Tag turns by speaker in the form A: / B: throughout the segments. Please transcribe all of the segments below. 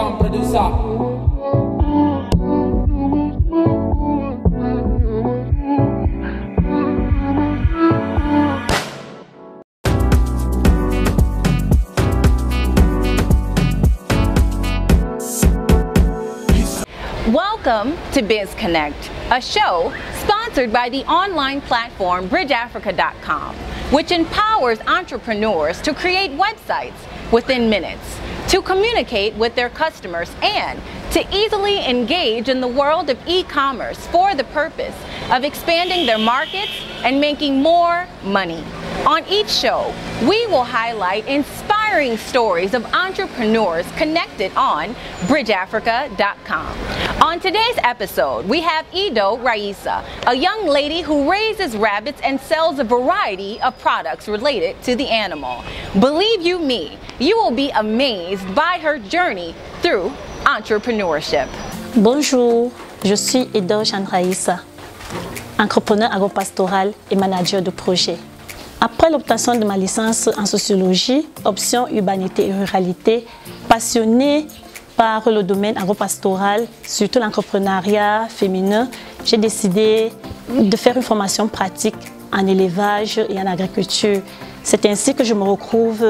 A: exemple de ça.
B: Welcome to BizConnect, a show sponsored by the online platform BridgeAfrica.com, which empowers entrepreneurs to create websites within minutes, to communicate with their customers, and to easily engage in the world of e-commerce for the purpose of expanding their markets and making more money. On each show, we will highlight inspiring stories of entrepreneurs connected on BridgeAfrica.com. On today's episode, we have Ido Raisa, a young lady who raises rabbits and sells a variety of products related to the animal. Believe you me, you will be amazed by her journey through entrepreneurship.
C: Bonjour, je suis Ido Raisa, entrepreneur agropastoral et manager de projet. Après l'obtention de ma licence en sociologie, option urbanité et ruralité, passionnée par le domaine agropastoral, surtout l'entrepreneuriat féminin, j'ai décidé de faire une formation pratique en élevage et en agriculture. C'est ainsi que je me retrouve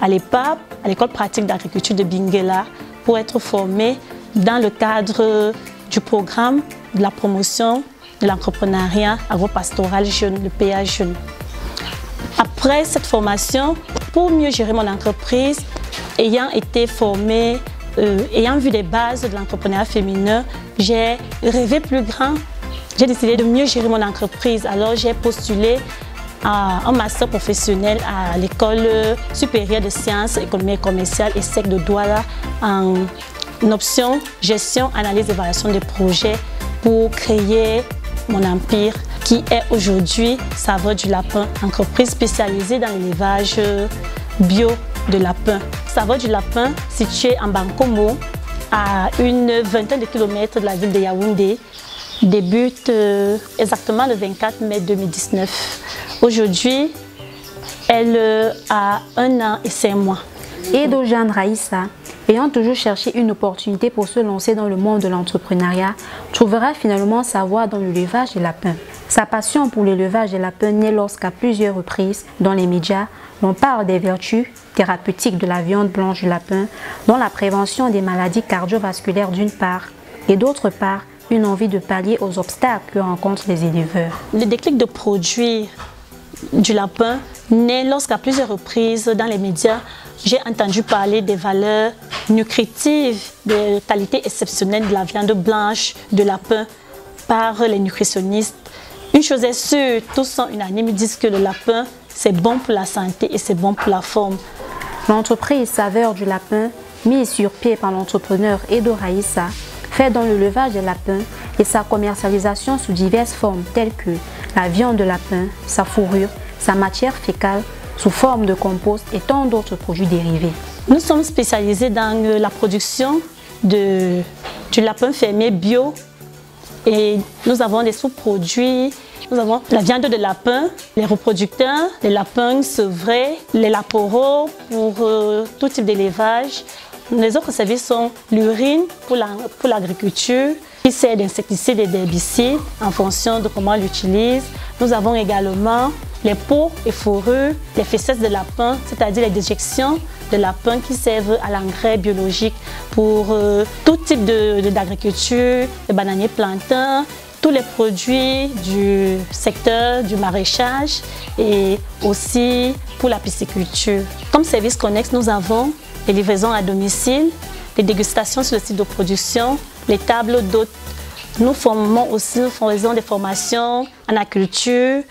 C: à l'EPAP, à l'école pratique d'agriculture de Bingela, pour être formée dans le cadre du programme de la promotion de l'entrepreneuriat agropastoral jeune, le PA Jeune. Après cette formation, pour mieux gérer mon entreprise, ayant été formée, ayant vu les bases de l'entrepreneuriat féminin, j'ai rêvé plus grand. J'ai décidé de mieux gérer mon entreprise. Alors j'ai postulé à un master professionnel à l'école supérieure de sciences économiques et commerciales et SEC de Douala en option gestion, analyse et évaluation des projets pour créer mon empire qui est aujourd'hui Saveur du Lapin, entreprise spécialisée dans l'élevage bio de lapins. Saveur du Lapin, située en Bankomo, à une vingtaine de kilomètres de la ville de Yaoundé, débute exactement le 24 mai 2019. Aujourd'hui, elle a 1 an et 5 mois.
D: Ido Raisa, ayant toujours cherché une opportunité pour se lancer dans le monde de l'entrepreneuriat, trouvera finalement sa voie dans l'élevage des lapins. Sa passion pour l'élevage des lapins naît lorsqu'à plusieurs reprises, dans les médias, on parle des vertus thérapeutiques de la viande blanche du lapin, dont la prévention des maladies cardiovasculaires d'une part, et d'autre part, une envie de pallier aux obstacles que rencontrent les éleveurs.
C: Le déclic de produire du lapin naît lorsqu'à plusieurs reprises dans les médias, j'ai entendu parler des valeurs nutritives, des qualités exceptionnelles de la viande blanche de lapin par les nutritionnistes. Une chose est sûre, tous sont unanimes, ils disent que le lapin, c'est bon pour la santé et c'est bon pour la forme.
D: L'entreprise Saveur du Lapin, mise sur pied par l'entrepreneur Ido Raisa, fait dans l'élevage des lapins et sa commercialisation sous diverses formes telles que la viande de lapin, sa fourrure, sa matière fécale, sous forme de compost et tant d'autres produits dérivés.
C: Nous sommes spécialisés dans la production du lapin fermier bio et nous avons des sous-produits. Nous avons la viande de lapin, les reproducteurs, les lapins sevrés, les laporaux pour tout type d'élevage. Les autres services sont l'urine pour l'agriculture, qui sert d'insecticides et d'herbicides en fonction de comment on l'utilise. Nous avons également les peaux et fourrures, les fesses de lapin, c'est-à-dire les déjections de lapin qui servent à l'engrais biologique pour tout type d'agriculture, les bananiers plantains, tous les produits du secteur du maraîchage et aussi pour la pisciculture. Comme service connexe, nous avons les livraisons à domicile, les dégustations sur le site de production, les tables d'hôtes. Nous faisons des formations en agriculture,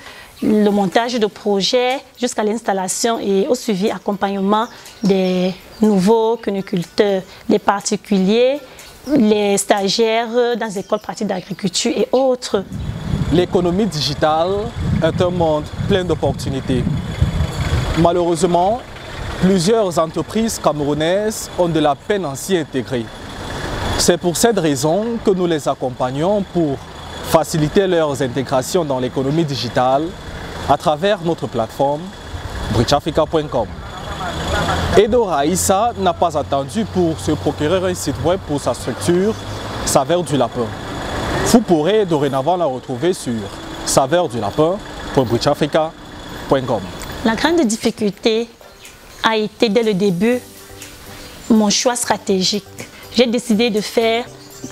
C: le montage de projets jusqu'à l'installation et au suivi accompagnement des nouveaux cuniculteurs, des particuliers, les stagiaires dans les écoles pratiques d'agriculture et autres.
E: L'économie digitale est un monde plein d'opportunités. Malheureusement, plusieurs entreprises camerounaises ont de la peine à s'y intégrer. C'est pour cette raison que nous les accompagnons pour faciliter leurs intégrations dans l'économie digitale à travers notre plateforme BridgeAfrica.com. Edo Raissa n'a pas attendu pour se procurer un site web pour sa structure, Saveur du Lapin. Vous pourrez dorénavant la retrouver sur saveurdulapin.bridgeafrica.com.
C: La grande difficulté a été dès le début mon choix stratégique. J'ai décidé de faire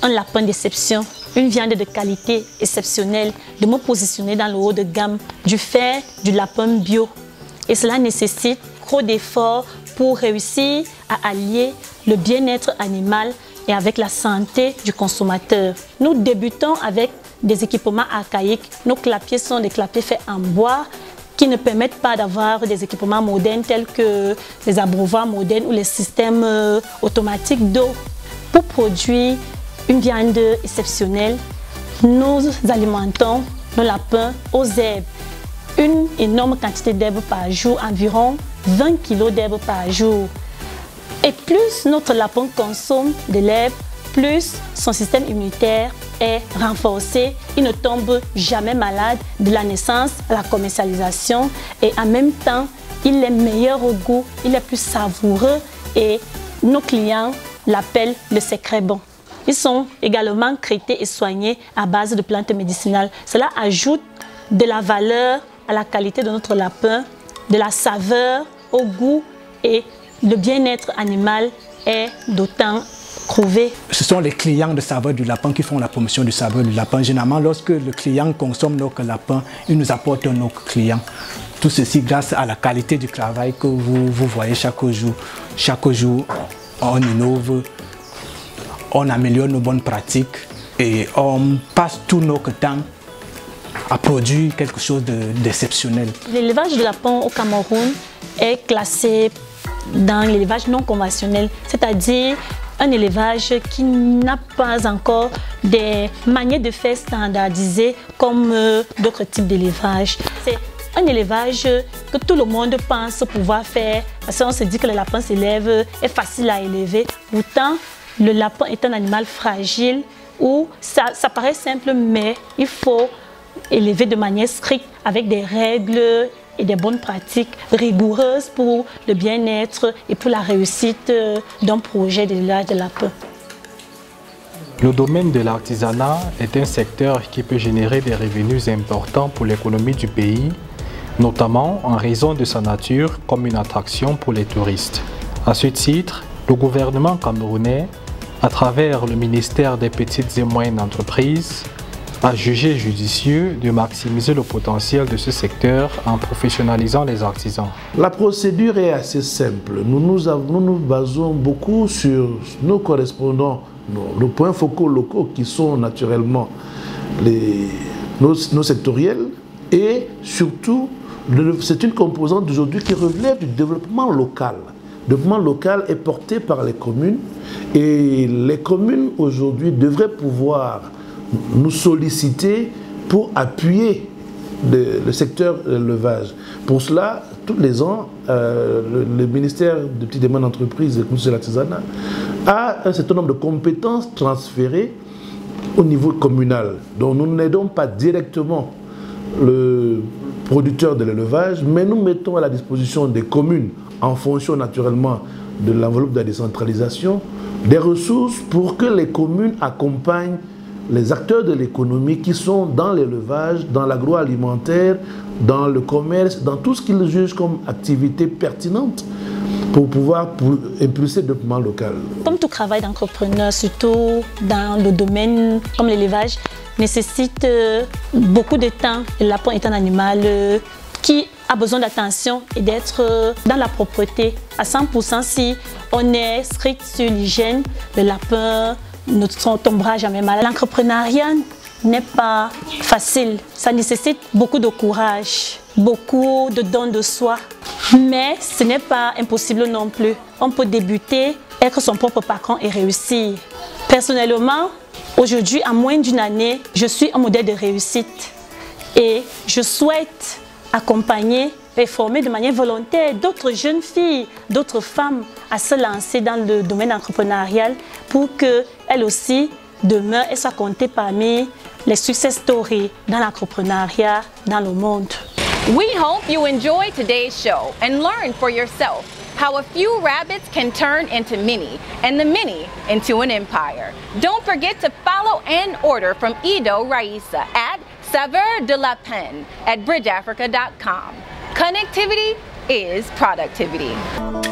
C: un lapin d'exception, une viande de qualité exceptionnelle, de me positionner dans le haut de gamme, du fait du lapin bio. Et cela nécessite trop d'efforts pour réussir à allier le bien-être animal et avec la santé du consommateur. Nous débutons avec des équipements archaïques. Nos clapiers sont des clapiers faits en bois qui ne permettent pas d'avoir des équipements modernes tels que les abreuvoirs modernes ou les systèmes automatiques d'eau. Pour produire une viande exceptionnelle, nous alimentons nos lapins aux herbes. Une énorme quantité d'herbes par jour, environ 20 kg d'herbes par jour. Et plus notre lapin consomme de l'herbe, plus son système immunitaire est renforcé. Il ne tombe jamais malade de la naissance à la commercialisation. Et en même temps, il est meilleur au goût, il est plus savoureux et nos clients l'appellent le secret bon. Ils sont également traités et soignés à base de plantes médicinales. Cela ajoute de la valeur à la qualité de notre lapin, de la saveur au goût et le bien-être animal est d'autant prouvé.
A: Ce sont les clients de Saveur du Lapin qui font la promotion du Saveur du Lapin. Généralement, lorsque le client consomme notre lapin, il nous apporte nos clients. Tout ceci grâce à la qualité du travail que vous voyez chaque jour. Chaque jour, on innove, on améliore nos bonnes pratiques et on passe tout notre temps à produire quelque chose d'exceptionnel.
C: L'élevage de lapin au Cameroun est classé dans l'élevage non conventionnel, c'est-à-dire un élevage qui n'a pas encore des manières de faire standardisées comme d'autres types d'élevage. C'est un élevage que tout le monde pense pouvoir faire parce qu'on se dit que le lapin s'élève, est facile à élever. Pourtant, le lapin est un animal fragile où ça paraît simple, mais il faut élever de manière stricte avec des règles et des bonnes pratiques rigoureuses pour le bien-être et pour la réussite d'un projet d'élevage de lapin.
E: Le domaine de l'artisanat est un secteur qui peut générer des revenus importants pour l'économie du pays, notamment en raison de sa nature comme une attraction pour les touristes. À ce titre, le gouvernement camerounais, à travers le ministère des Petites et Moyennes Entreprises, a jugé judicieux de maximiser le potentiel de ce secteur en professionnalisant les artisans.
F: La procédure est assez simple. Nous nous basons beaucoup sur nos correspondants, nos points focaux locaux qui sont naturellement nos sectoriels et surtout, c'est une composante d'aujourd'hui qui relève du développement local. Le développement local est porté par les communes et les communes aujourd'hui devraient pouvoir nous solliciter pour appuyer le secteur de l'élevage. Pour cela, tous les ans, le ministère des Petites et Moyennes Entreprises et de l'artisanat a un certain nombre de compétences transférées au niveau communal. Donc nous n'aidons pas directement le producteur de l'élevage, mais nous mettons à la disposition des communes, en fonction naturellement de l'enveloppe de la décentralisation, des ressources pour que les communes accompagnent les acteurs de l'économie qui sont dans l'élevage, dans l'agroalimentaire, dans le commerce, dans tout ce qu'ils jugent comme activité pertinente pour pouvoir impulser le développement local.
C: Comme tout travail d'entrepreneur, surtout dans le domaine comme l'élevage, nécessite beaucoup de temps. Le lapin est un animal qui a besoin d'attention et d'être dans la propreté. À 100%, si on est strict sur l'hygiène, le lapin ne tombera jamais malade. L'entrepreneuriat n'est pas facile. Ça nécessite beaucoup de courage, beaucoup de dons de soi. Mais ce n'est pas impossible non plus. On peut débuter, être son propre patron et réussir. Personnellement, aujourd'hui, en moins d'une année, je suis un modèle de réussite. Et je souhaite accompagner et former de manière volontaire d'autres jeunes filles, d'autres femmes à se lancer dans le domaine entrepreneurial pour qu'elles aussi, demain, elles soient comptées parmi les success stories dans l'entrepreneuriat dans le monde.
B: We hope you enjoyed today's show and learned for yourself how a few rabbits can turn into many, and the many into an empire. Don't forget to follow and order from Ido Raissa at Saveur de la Pen at bridgeafrica.com. Connectivity is productivity.